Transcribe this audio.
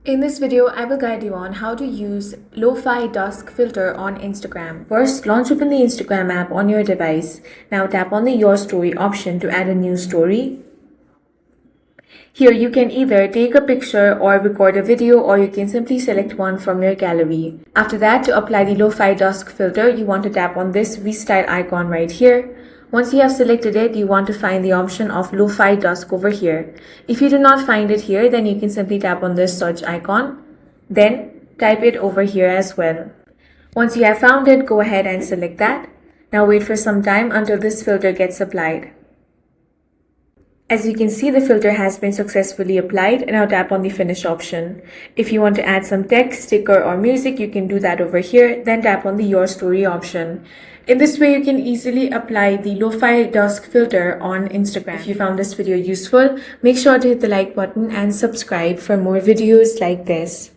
In this video, I will guide you on how to use Lofi Dusk filter on Instagram. First, launch open the Instagram app on your device. Now tap on the Your Story option to add a new story. Here you can either take a picture or record a video, or you can simply select one from your gallery. After that, to apply the Lofi Dusk filter, you want to tap on this restyle icon right here. Once you have selected it, you want to find the option of Lofi Dusk over here. If you do not find it here, then you can simply tap on this search icon. Then type it over here as well. Once you have found it, go ahead and select that. Now wait for some time until this filter gets applied. As you can see, the filter has been successfully applied. Now tap on the finish option. If you want to add some text, sticker or music, you can do that over here. Then tap on the Your Story option. In this way, you can easily apply the Lofi Dusk filter on Instagram. If you found this video useful, make sure to hit the like button and subscribe for more videos like this.